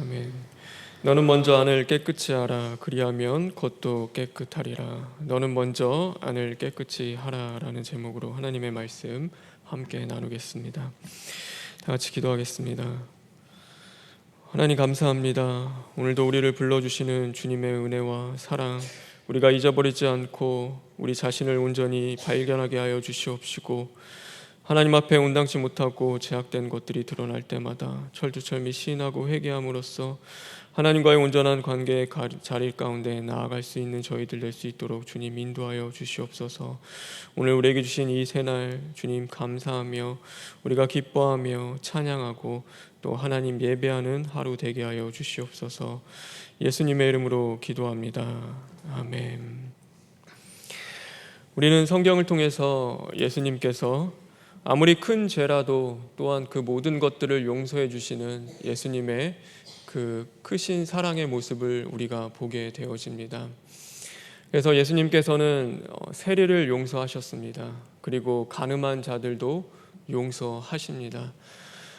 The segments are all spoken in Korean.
아멘. 너는 먼저 안을 깨끗이 하라. 그리하면 겉도 깨끗하리라. 너는 먼저 안을 깨끗이 하라라는 제목으로 하나님의 말씀 함께 나누겠습니다. 다 같이 기도하겠습니다. 하나님 감사합니다. 오늘도 우리를 불러주시는 주님의 은혜와 사랑, 우리가 잊어버리지 않고 우리 자신을 온전히 발견하게 하여 주시옵시고, 하나님 앞에 온당치 못하고 제약된 것들이 드러날 때마다 철두철미 시인하고 회개함으로써 하나님과의 온전한 관계의 자리 가운데 나아갈 수 있는 저희들 될 수 있도록 주님 인도하여 주시옵소서. 오늘 우리에게 주신 이 새날 주님 감사하며 우리가 기뻐하며 찬양하고 또 하나님 예배하는 하루 되게 하여 주시옵소서. 예수님의 이름으로 기도합니다. 아멘. 우리는 성경을 통해서 예수님께서 아무리 큰 죄라도 또한 그 모든 것들을 용서해 주시는 예수님의 그 크신 사랑의 모습을 우리가 보게 되어집니다. 그래서 예수님께서는 세리를 용서하셨습니다. 그리고 간음한 자들도 용서하십니다.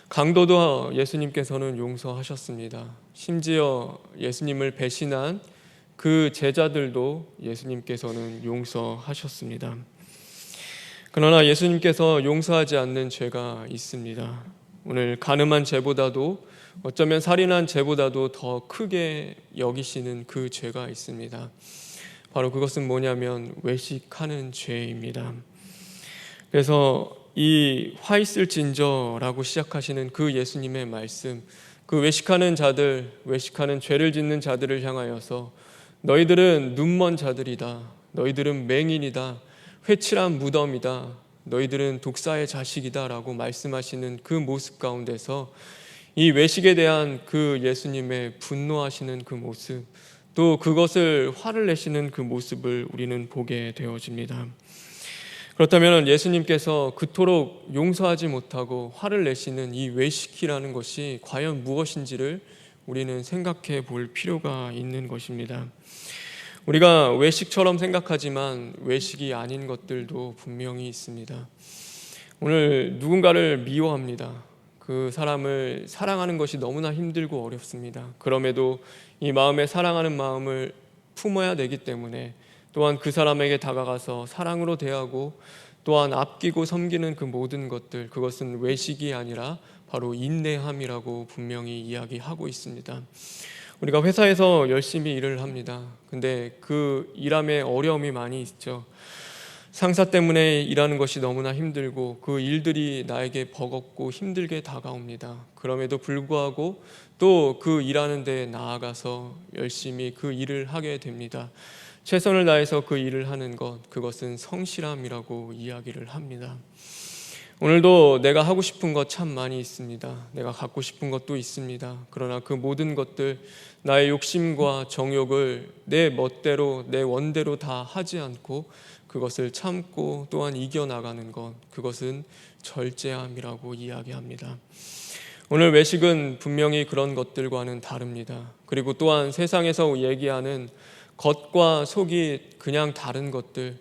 강도도 예수님께서는 용서하셨습니다. 심지어 예수님을 배신한 그 제자들도 예수님께서는 용서하셨습니다. 그러나 예수님께서 용서하지 않는 죄가 있습니다. 오늘 간음한 죄보다도 어쩌면 살인한 죄보다도 더 크게 여기시는 그 죄가 있습니다. 바로 그것은 뭐냐면 외식하는 죄입니다. 그래서 이 화 있을진저라고 시작하시는 그 예수님의 말씀, 그 외식하는 자들, 외식하는 죄를 짓는 자들을 향하여서 너희들은 눈먼 자들이다, 너희들은 맹인이다, 회칠한 무덤이다, 너희들은 독사의 자식이다 라고 말씀하시는 그 모습 가운데서 이 외식에 대한 그 예수님의 분노하시는 그 모습, 또 그것을 화를 내시는 그 모습을 우리는 보게 되어집니다. 그렇다면 예수님께서 그토록 용서하지 못하고 화를 내시는 이 외식이라는 것이 과연 무엇인지를 우리는 생각해 볼 필요가 있는 것입니다. 우리가 외식처럼 생각하지만 외식이 아닌 것들도 분명히 있습니다. 오늘 누군가를 미워합니다. 그 사람을 사랑하는 것이 너무나 힘들고 어렵습니다. 그럼에도 이 마음에 사랑하는 마음을 품어야 되기 때문에 또한 그 사람에게 다가가서 사랑으로 대하고 또한 아끼고 섬기는 그 모든 것들, 그것은 외식이 아니라 바로 인내함이라고 분명히 이야기하고 있습니다. 우리가 회사에서 열심히 일을 합니다. 근데 그 일함에 어려움이 많이 있죠. 상사 때문에 일하는 것이 너무나 힘들고 그 일들이 나에게 버겁고 힘들게 다가옵니다. 그럼에도 불구하고 또 그 일하는 데 나아가서 열심히 그 일을 하게 됩니다. 최선을 다해서 그 일을 하는 것, 그것은 성실함이라고 이야기를 합니다. 오늘도 내가 하고 싶은 것 참 많이 있습니다. 내가 갖고 싶은 것도 있습니다. 그러나 그 모든 것들, 나의 욕심과 정욕을 내 멋대로, 내 원대로 다 하지 않고 그것을 참고 또한 이겨나가는 것, 그것은 절제함이라고 이야기합니다. 오늘 외식은 분명히 그런 것들과는 다릅니다. 그리고 또한 세상에서 얘기하는 겉과 속이 그냥 다른 것들,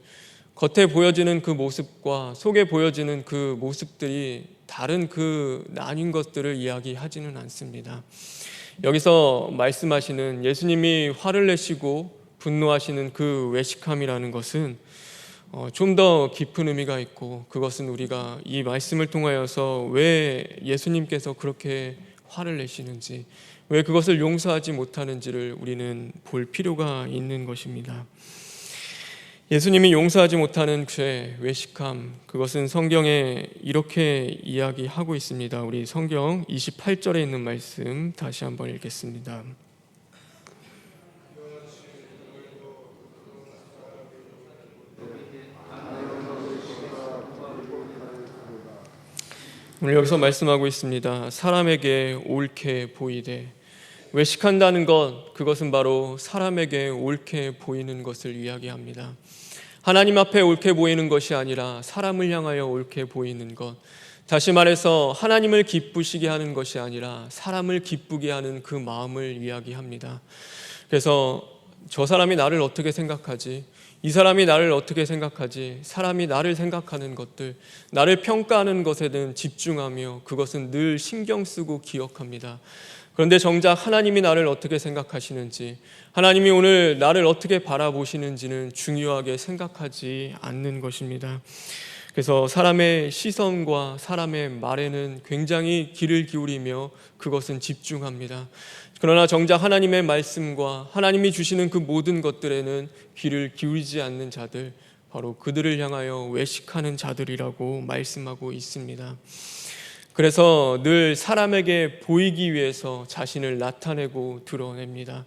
겉에 보여지는 그 모습과 속에 보여지는 그 모습들이 다른 그 나뉜 것들을 이야기하지는 않습니다. 여기서 말씀하시는 예수님이 화를 내시고 분노하시는 그 외식함이라는 것은 좀 더 깊은 의미가 있고, 그것은 우리가 이 말씀을 통하여서 왜 예수님께서 그렇게 화를 내시는지, 왜 그것을 용서하지 못하는지를 우리는 볼 필요가 있는 것입니다. 예수님이 용서하지 못하는 죄, 외식함, 그것은 성경에 이렇게 이야기하고 있습니다. 우리 성경 28절에 있는 말씀 다시 한번 읽겠습니다. 오늘 여기서 말씀하고 있습니다. 사람에게 옳게 보이되, 외식한다는 것, 그것은 바로 사람에게 옳게 보이는 것을 이야기합니다. 하나님 앞에 옳게 보이는 것이 아니라 사람을 향하여 옳게 보이는 것, 다시 말해서 하나님을 기쁘시게 하는 것이 아니라 사람을 기쁘게 하는 그 마음을 이야기합니다. 그래서 저 사람이 나를 어떻게 생각하지? 이 사람이 나를 어떻게 생각하지? 사람이 나를 생각하는 것들, 나를 평가하는 것에 대한 집중하며 그것은 늘 신경 쓰고 기억합니다. 그런데 정작 하나님이 나를 어떻게 생각하시는지, 하나님이 오늘 나를 어떻게 바라보시는지는 중요하게 생각하지 않는 것입니다. 그래서 사람의 시선과 사람의 말에는 굉장히 귀를 기울이며 그것은 집중합니다. 그러나 정작 하나님의 말씀과 하나님이 주시는 그 모든 것들에는 귀를 기울이지 않는 자들, 바로 그들을 향하여 외식하는 자들이라고 말씀하고 있습니다. 그래서 늘 사람에게 보이기 위해서 자신을 나타내고 드러냅니다.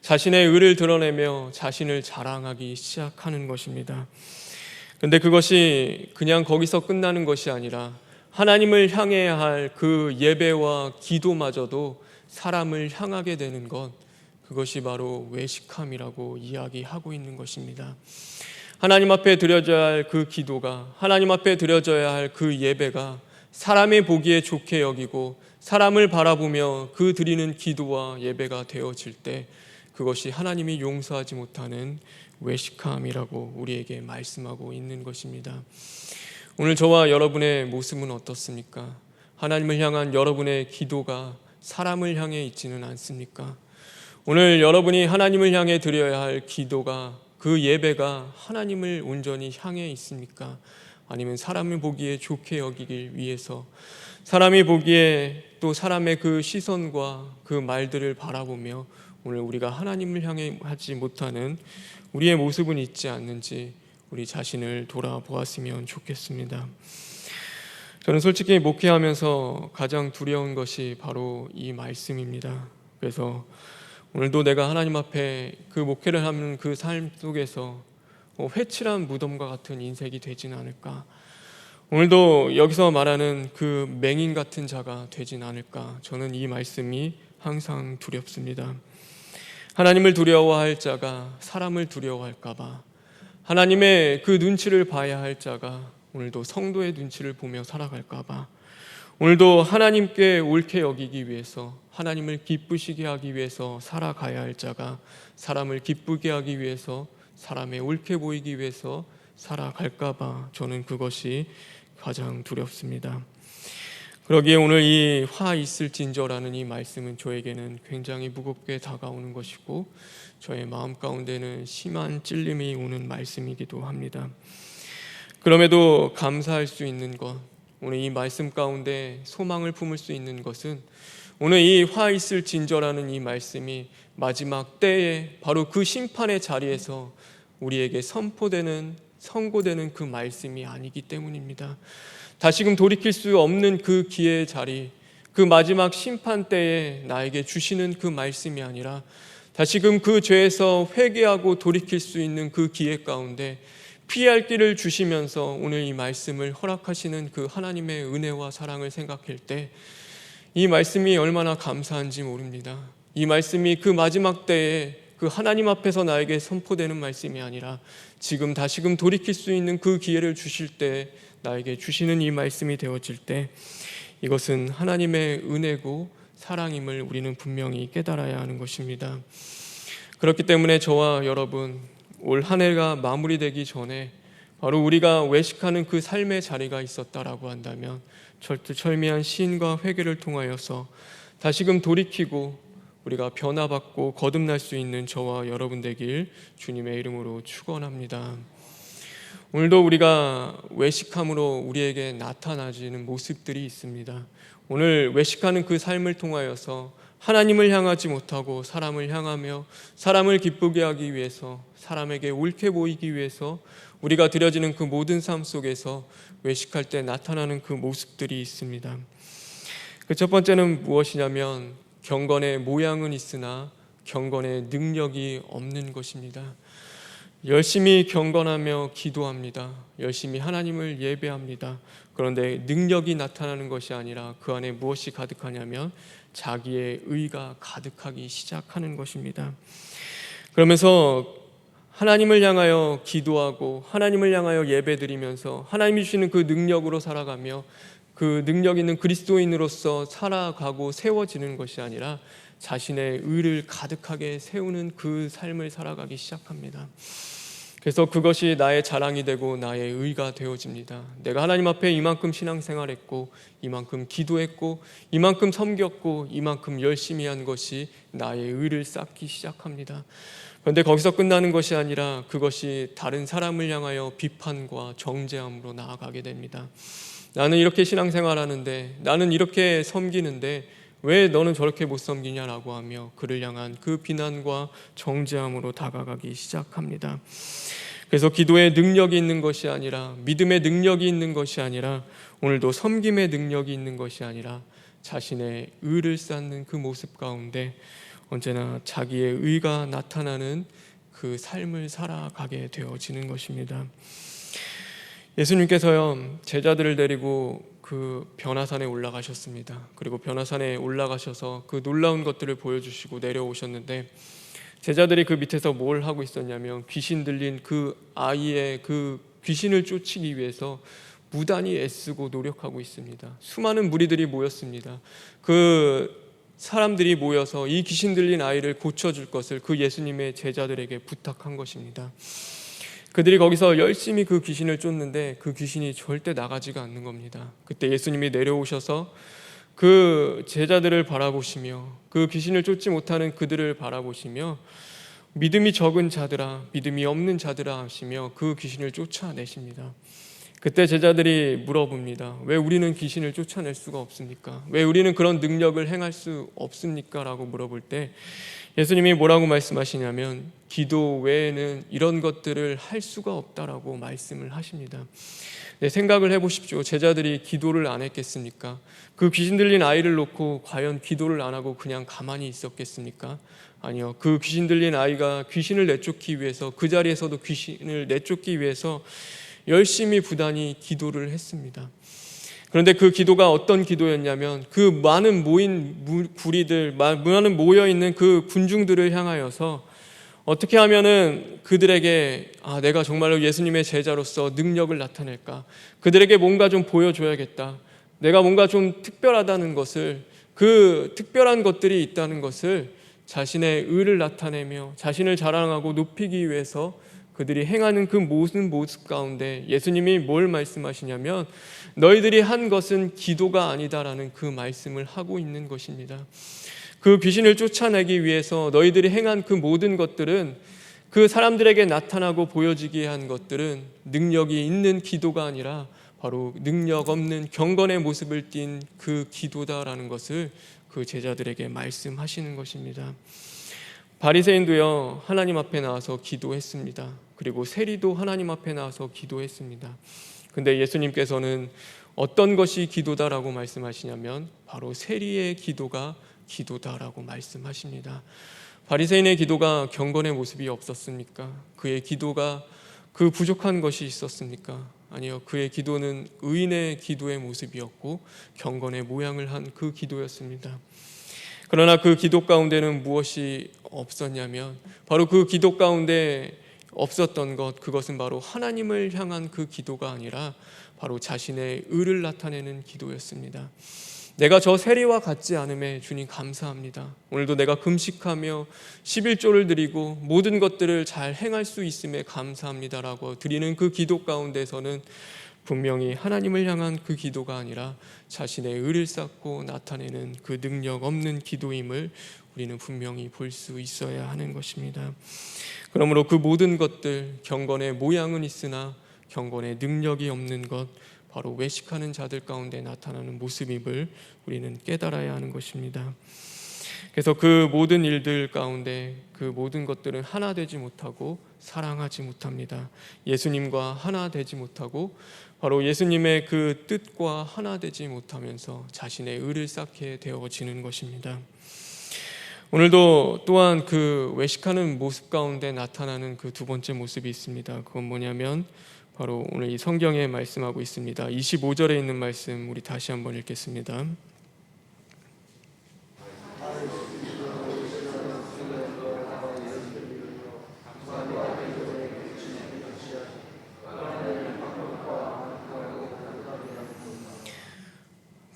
자신의 의를 드러내며 자신을 자랑하기 시작하는 것입니다. 그런데 그것이 그냥 거기서 끝나는 것이 아니라 하나님을 향해야 할 그 예배와 기도마저도 사람을 향하게 되는 것, 그것이 바로 외식함이라고 이야기하고 있는 것입니다. 하나님 앞에 드려져야 할 그 기도가, 하나님 앞에 드려져야 할 그 예배가 사람이 보기에 좋게 여기고 사람을 바라보며 그 드리는 기도와 예배가 되어질 때 그것이 하나님이 용서하지 못하는 외식함이라고 우리에게 말씀하고 있는 것입니다. 오늘 저와 여러분의 모습은 어떻습니까? 하나님을 향한 여러분의 기도가 사람을 향해 있지는 않습니까? 오늘 여러분이 하나님을 향해 드려야 할 기도가, 그 예배가 하나님을 온전히 향해 있습니까? 아니면 사람을 보기에 좋게 여기길 위해서, 사람이 보기에 또 사람의 그 시선과 그 말들을 바라보며 오늘 우리가 하나님을 향해 하지 못하는 우리의 모습은 있지 않는지 우리 자신을 돌아보았으면 좋겠습니다. 저는 솔직히 목회하면서 가장 두려운 것이 바로 이 말씀입니다. 그래서 오늘도 내가 하나님 앞에 그 목회를 하는 그 삶 속에서 회칠한 무덤과 같은 인생이 되진 않을까, 오늘도 여기서 말하는 그 맹인 같은 자가 되진 않을까, 저는 이 말씀이 항상 두렵습니다. 하나님을 두려워할 자가 사람을 두려워할까 봐, 하나님의 그 눈치를 봐야 할 자가 오늘도 성도의 눈치를 보며 살아갈까 봐, 오늘도 하나님께 옳게 여기기 위해서, 하나님을 기쁘시게 하기 위해서 살아가야 할 자가 사람을 기쁘게 하기 위해서, 사람의 옳게 보이기 위해서 살아갈까 봐 저는 그것이 가장 두렵습니다. 그러기에 오늘 이 화 있을진저라는 이 말씀은 저에게는 굉장히 무겁게 다가오는 것이고 저의 마음 가운데는 심한 찔림이 오는 말씀이기도 합니다. 그럼에도 감사할 수 있는 것, 오늘 이 말씀 가운데 소망을 품을 수 있는 것은 오늘 이 화 있을 진저라는 이 말씀이 마지막 때에 바로 그 심판의 자리에서 우리에게 선고되는 그 말씀이 아니기 때문입니다. 다시금 돌이킬 수 없는 그 기회의 자리, 그 마지막 심판 때에 나에게 주시는 그 말씀이 아니라 다시금 그 죄에서 회개하고 돌이킬 수 있는 그 기회 가운데 피할 길을 주시면서 오늘 이 말씀을 허락하시는 그 하나님의 은혜와 사랑을 생각할 때 이 말씀이 얼마나 감사한지 모릅니다. 이 말씀이 그 마지막 때에 그 하나님 앞에서 나에게 선포되는 말씀이 아니라 지금 다시금 돌이킬 수 있는 그 기회를 주실 때 나에게 주시는 이 말씀이 되어질 때 이것은 하나님의 은혜고 사랑임을 우리는 분명히 깨달아야 하는 것입니다. 그렇기 때문에 저와 여러분, 올 한 해가 마무리되기 전에 바로 우리가 외식하는 그 삶의 자리가 있었다라고 한다면 철두철미한 시인과 회개를 통하여서 다시금 돌이키고 우리가 변화받고 거듭날 수 있는 저와 여러분 되길 주님의 이름으로 축원합니다. 오늘도 우리가 외식함으로 우리에게 나타나지는 모습들이 있습니다. 오늘 외식하는 그 삶을 통하여서 하나님을 향하지 못하고 사람을 향하며 사람을 기쁘게 하기 위해서, 사람에게 옳게 보이기 위해서 우리가 드려지는 그 모든 삶 속에서 외식할 때 나타나는 그 모습들이 있습니다. 그 첫 번째는 무엇이냐면 경건의 모양은 있으나 경건의 능력이 없는 것입니다. 열심히 경건하며 기도합니다. 열심히 하나님을 예배합니다. 그런데 능력이 나타나는 것이 아니라 그 안에 무엇이 가득하냐면 자기의 의가 가득하기 시작하는 것입니다. 그러면서 하나님을 향하여 기도하고 하나님을 향하여 예배드리면서 하나님이 주시는 그 능력으로 살아가며 그 능력 있는 그리스도인으로서 살아가고 세워지는 것이 아니라 자신의 의를 가득하게 세우는 그 삶을 살아가기 시작합니다. 그래서 그것이 나의 자랑이 되고 나의 의가 되어집니다. 내가 하나님 앞에 이만큼 신앙생활했고, 이만큼 기도했고, 이만큼 섬겼고, 이만큼 열심히 한 것이 나의 의를 쌓기 시작합니다. 그런데 거기서 끝나는 것이 아니라 그것이 다른 사람을 향하여 비판과 정죄함으로 나아가게 됩니다. 나는 이렇게 신앙생활하는데, 나는 이렇게 섬기는데 왜 너는 저렇게 못 섬기냐라고 하며 그를 향한 그 비난과 정죄함으로 다가가기 시작합니다. 그래서 기도에 능력이 있는 것이 아니라, 믿음의 능력이 있는 것이 아니라, 오늘도 섬김의 능력이 있는 것이 아니라 자신의 의를 쌓는 그 모습 가운데 언제나 자기의 의가 나타나는 그 삶을 살아가게 되어지는 것입니다. 예수님께서요, 제자들을 데리고 그 변화산에 올라가셨습니다. 그리고 변화산에 올라가셔서 그 놀라운 것들을 보여주시고 내려오셨는데, 제자들이 그 밑에서 뭘 하고 있었냐면 귀신 들린 그 아이의 그 귀신을 쫓기 위해서 무단히 애쓰고 노력하고 있습니다. 수많은 무리들이 모였습니다. 그 사람들이 모여서 이 귀신 들린 아이를 고쳐줄 것을 그 예수님의 제자들에게 부탁한 것입니다. 그들이 거기서 열심히 그 귀신을 쫓는데 그 귀신이 절대 나가지가 않는 겁니다. 그때 예수님이 내려오셔서 그 제자들을 바라보시며, 그 귀신을 쫓지 못하는 그들을 바라보시며 믿음이 적은 자들아, 믿음이 없는 자들아 하시며 그 귀신을 쫓아내십니다. 그때 제자들이 물어봅니다. 왜 우리는 귀신을 쫓아낼 수가 없습니까? 왜 우리는 그런 능력을 행할 수 없습니까? 라고 물어볼 때 예수님이 뭐라고 말씀하시냐면 기도 외에는 이런 것들을 할 수가 없다라고 말씀을 하십니다. 네, 생각을 해보십시오. 제자들이 기도를 안 했겠습니까? 그 귀신 들린 아이를 놓고 과연 기도를 안 하고 그냥 가만히 있었겠습니까? 아니요. 그 귀신 들린 아이가 귀신을 내쫓기 위해서, 그 자리에서도 귀신을 내쫓기 위해서 열심히 부단히 기도를 했습니다. 그런데 그 기도가 어떤 기도였냐면 그 많은 모인 구리들, 많은 모여있는 그 군중들을 향하여서 어떻게 하면은 그들에게 내가 정말로 예수님의 제자로서 능력을 나타낼까, 그들에게 뭔가 좀 보여줘야겠다, 내가 뭔가 좀 특별하다는 것을, 그 특별한 것들이 있다는 것을 자신의 의를 나타내며 자신을 자랑하고 높이기 위해서 그들이 행하는 그 모든 모습 가운데 예수님이 뭘 말씀하시냐면 너희들이 한 것은 기도가 아니다라는 그 말씀을 하고 있는 것입니다. 그 귀신을 쫓아내기 위해서 너희들이 행한 그 모든 것들은, 그 사람들에게 나타나고 보여지게 한 것들은 능력이 있는 기도가 아니라 바로 능력 없는 경건의 모습을 띤 그 기도다라는 것을 그 제자들에게 말씀하시는 것입니다. 바리새인도요, 하나님 앞에 나와서 기도했습니다. 그리고 세리도 하나님 앞에 나와서 기도했습니다. 근데 예수님께서는 어떤 것이 기도다라고 말씀하시냐면 바로 세리의 기도가 기도다라고 말씀하십니다. 바리새인의 기도가 경건의 모습이 없었습니까? 그의 기도가 그 부족한 것이 있었습니까? 아니요. 그의 기도는 의인의 기도의 모습이었고 경건의 모양을 한 그 기도였습니다. 그러나 그 기도 가운데는 무엇이 없었냐면 바로 그 기도 가운데 없었던 것, 그것은 바로 하나님을 향한 그 기도가 아니라 바로 자신의 의를 나타내는 기도였습니다. 내가 저 세리와 같지 않음에 주님 감사합니다. 오늘도 내가 금식하며 11조를 드리고 모든 것들을 잘 행할 수 있음에 감사합니다라고 드리는 그 기도 가운데서는 분명히 하나님을 향한 그 기도가 아니라 자신의 의를 쌓고 나타내는 그 능력 없는 기도임을 우리는 분명히 볼 수 있어야 하는 것입니다. 그러므로 그 모든 것들, 경건의 모양은 있으나 경건의 능력이 없는 것, 바로 외식하는 자들 가운데 나타나는 모습임을 우리는 깨달아야 하는 것입니다. 그래서 그 모든 일들 가운데 그 모든 것들은 하나 되지 못하고 사랑하지 못합니다. 예수님과 하나 되지 못하고 바로 예수님의 그 뜻과 하나 되지 못하면서 자신의 의를 쌓게 되어지는 것입니다. 오늘도 또한 그 외식하는 모습 가운데 나타나는 그 두 번째 모습이 있습니다. 그건 뭐냐면 바로 오늘 이 성경에 말씀하고 있습니다. 25절에 있는 말씀 우리 다시 한번 읽겠습니다.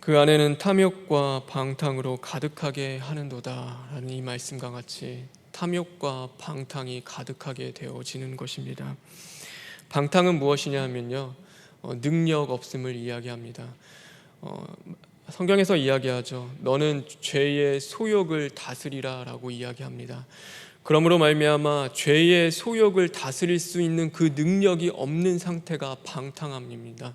그 안에는 탐욕과 방탕으로 가득하게 하는도다 라는 이 말씀과 같이 탐욕과 방탕이 가득하게 되어지는 것입니다. 방탕은 무엇이냐 하면요, 능력 없음을 이야기합니다. 성경에서 이야기하죠. 너는 죄의 소욕을 다스리라 라고 이야기합니다. 그러므로 말미암아 죄의 소욕을 다스릴 수 있는 그 능력이 없는 상태가 방탕함입니다.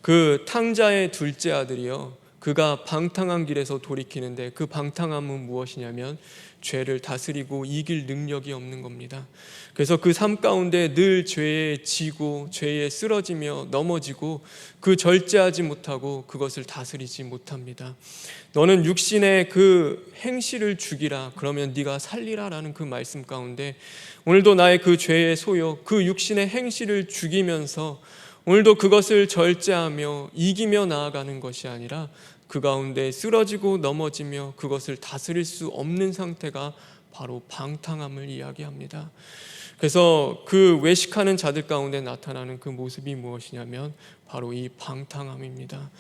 그 탕자의 둘째 아들이요, 그가 방탕한 길에서 돌이키는데 그 방탕함은 무엇이냐면 죄를 다스리고 이길 능력이 없는 겁니다. 그래서 그 삶 가운데 늘 죄에 지고 죄에 쓰러지며 넘어지고 그 절제하지 못하고 그것을 다스리지 못합니다. 너는 육신의 그 행실을 죽이라, 그러면 네가 살리라 라는 그 말씀 가운데 오늘도 나의 그 죄의 소욕, 그 육신의 행실을 죽이면서 오늘도 그것을 절제하며 이기며 나아가는 것이 아니라 그 가운데 쓰러지고 넘어지며 그것을 다스릴 수 없는 상태가 바로 방탕함을 이야기합니다. 그래서 그 외식하는 자들 가운데 나타나는 그 모습이 무엇이냐면 바로 이 방탕함입니다.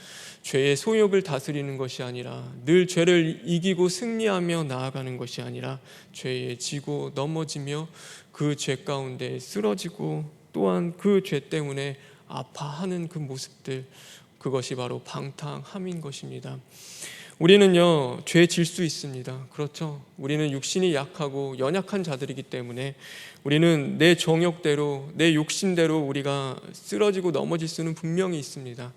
죄의 소욕을 다스리는 것이 아니라, 늘 죄를 이기고 승리하며 나아가는 것이 아니라 죄에 지고 넘어지며 그 죄 가운데 쓰러지고 또한 그 죄 때문에 아파하는 그 모습들, 그것이 바로 방탕함인 것입니다. 우리는요, 죄 질 수 있습니다. 그렇죠? 우리는 육신이 약하고 연약한 자들이기 때문에 우리는 내 정욕대로, 내 욕심대로 우리가 쓰러지고 넘어질 수는 분명히 있습니다.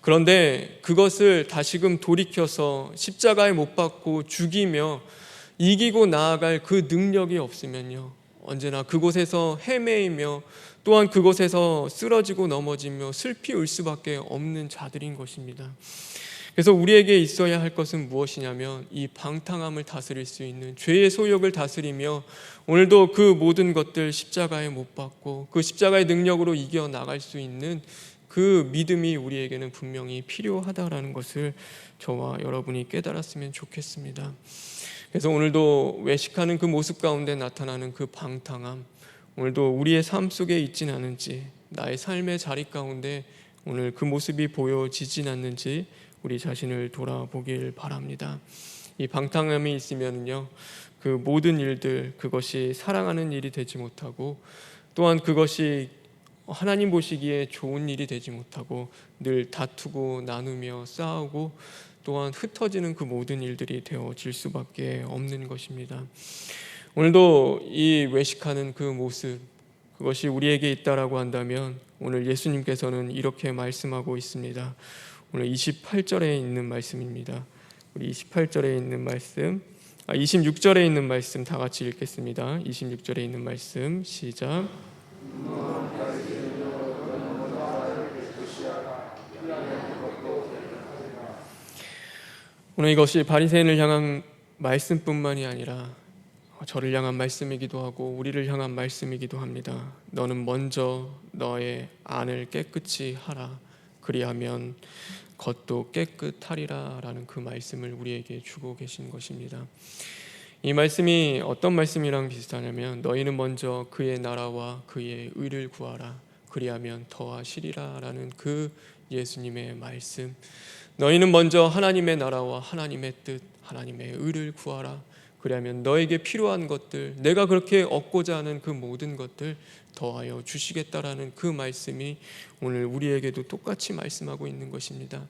그런데 그것을 다시금 돌이켜서 십자가에 못 박고 죽이며 이기고 나아갈 그 능력이 없으면요, 언제나 그곳에서 헤매이며 또한 그곳에서 쓰러지고 넘어지며 슬피 울 수밖에 없는 자들인 것입니다. 그래서 우리에게 있어야 할 것은 무엇이냐면 이 방탕함을 다스릴 수 있는, 죄의 소욕을 다스리며 오늘도 그 모든 것들 십자가에 못 박고 그 십자가의 능력으로 이겨나갈 수 있는 그 믿음이 우리에게는 분명히 필요하다라는 것을 저와 여러분이 깨달았으면 좋겠습니다. 그래서 오늘도 외식하는 그 모습 가운데 나타나는 그 방탕함, 오늘도 우리의 삶 속에 있진 않은지, 나의 삶의 자리 가운데 오늘 그 모습이 보여지진 않는지 우리 자신을 돌아보길 바랍니다. 이 방탕함이 있으면요, 그 모든 일들, 그것이 사랑하는 일이 되지 못하고 또한 그것이 하나님 보시기에 좋은 일이 되지 못하고 늘 다투고 나누며 싸우고 또한 흩어지는 그 모든 일들이 되어질 수밖에 없는 것입니다. 오늘도 이 외식하는 그 모습, 그것이 우리에게 있다라고 한다면 오늘 예수님께서는 이렇게 말씀하고 있습니다. 오늘 28절에 있는 말씀입니다. 우리 28절에 있는 말씀, 26절에 있는 말씀 다 같이 읽겠습니다. 26절에 있는 말씀 시작. 오늘 이것이 바리새인을 향한 말씀뿐만이 아니라 저를 향한 말씀이기도 하고 우리를 향한 말씀이기도 합니다. 너는 먼저 너의 안을 깨끗이 하라, 그리하면 겉도 깨끗하리라 라는 그 말씀을 우리에게 주고 계신 것입니다. 이 말씀이 어떤 말씀이랑 비슷하냐면 너희는 먼저 그의 나라와 그의 의를 구하라, 그리하면 더하시리라 라는 그 예수님의 말씀, 너희는 먼저 하나님의 나라와 하나님의 뜻, 하나님의 의를 구하라, 그러면 너에게 필요한 것들, 내가 그렇게 얻고자 하는 그 모든 것들 더하여 주시겠다라는 그 말씀이 오늘 우리에게도 똑같이 말씀하고 있는 것입니다.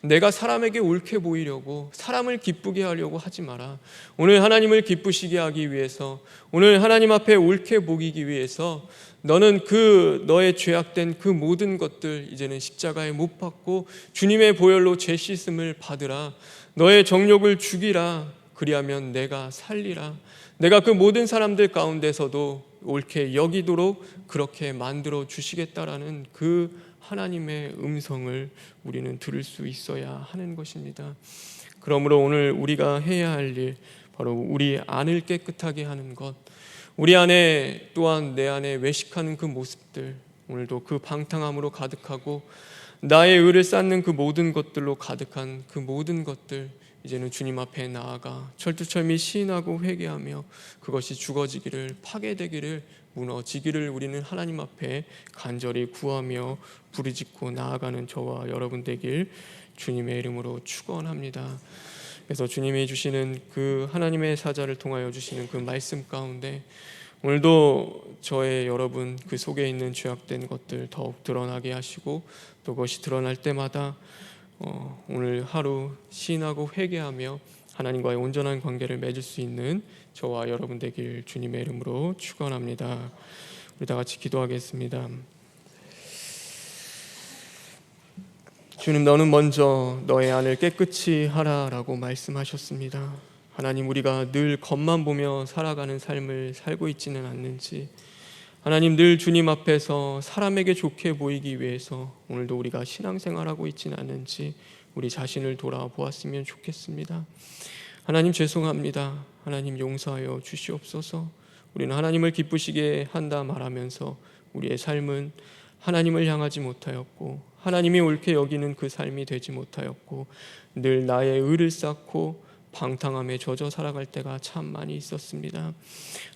내가 사람에게 옳게 보이려고, 사람을 기쁘게 하려고 하지 마라. 오늘 하나님을 기쁘시게 하기 위해서, 오늘 하나님 앞에 옳게 보이기 위해서 너는 그 너의 죄악된 그 모든 것들 이제는 십자가에 못 박고 주님의 보혈로 죄 씻음을 받으라. 너의 정욕을 죽이라. 그리하면 내가 살리라. 내가 그 모든 사람들 가운데서도 옳게 여기도록 그렇게 만들어 주시겠다라는 그 하나님의 음성을 우리는 들을 수 있어야 하는 것입니다. 그러므로 오늘 우리가 해야 할 일, 바로 우리 안을 깨끗하게 하는 것, 우리 안에 또한 내 안에 외식하는 그 모습들, 오늘도 그 방탕함으로 가득하고 나의 의를 쌓는 그 모든 것들로 가득한 그 모든 것들, 이제는 주님 앞에 나아가 철두철미 시인하고 회개하며 그것이 죽어지기를, 파괴되기를, 무너지기를 우리는 하나님 앞에 간절히 구하며 부르짖고 나아가는 저와 여러분 되길 주님의 이름으로 축원합니다. 그래서 주님이 주시는 그 하나님의 사자를 통하여 주시는 그 말씀 가운데 오늘도 저의 여러분 그 속에 있는 죄악된 것들 더욱 드러나게 하시고, 또 그것이 드러날 때마다 오늘 하루 시인하고 회개하며 하나님과의 온전한 관계를 맺을 수 있는 저와 여러분 되길 주님의 이름으로 축원합니다. 우리 다 같이 기도하겠습니다. 주님, 너는 먼저 너의 안을 깨끗이 하라라고 말씀하셨습니다. 하나님, 우리가 늘 겉만 보며 살아가는 삶을 살고 있지는 않는지, 하나님 늘 주님 앞에서 사람에게 좋게 보이기 위해서 오늘도 우리가 신앙생활하고 있지는 않는지 우리 자신을 돌아보았으면 좋겠습니다. 하나님 죄송합니다. 하나님 용서하여 주시옵소서. 우리는 하나님을 기쁘시게 한다 말하면서 우리의 삶은 하나님을 향하지 못하였고, 하나님이 옳게 여기는 그 삶이 되지 못하였고, 늘 나의 의를 쌓고 방탕함에 젖어 살아갈 때가 참 많이 있었습니다.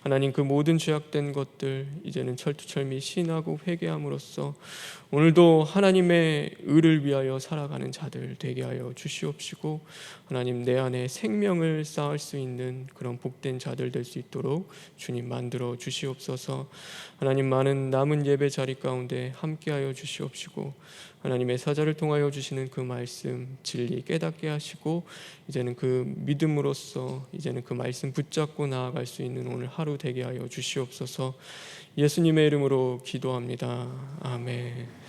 하나님, 그 모든 죄악된 것들 이제는 철두철미 시인하고 회개함으로써 오늘도 하나님의 의를 위하여 살아가는 자들 되게 하여 주시옵시고, 하나님 내 안에 생명을 쌓을 수 있는 그런 복된 자들 될 수 있도록 주님 만들어 주시옵소서. 하나님, 많은 남은 예배 자리 가운데 함께하여 주시옵시고, 하나님의 사자를 통하여 주시는 그 말씀 진리 깨닫게 하시고, 이제는 그 믿음으로써 이제는 그 말씀 붙잡고 나아갈 수 있는 오늘 하루 되게 하여 주시옵소서. 예수님의 이름으로 기도합니다. 아멘.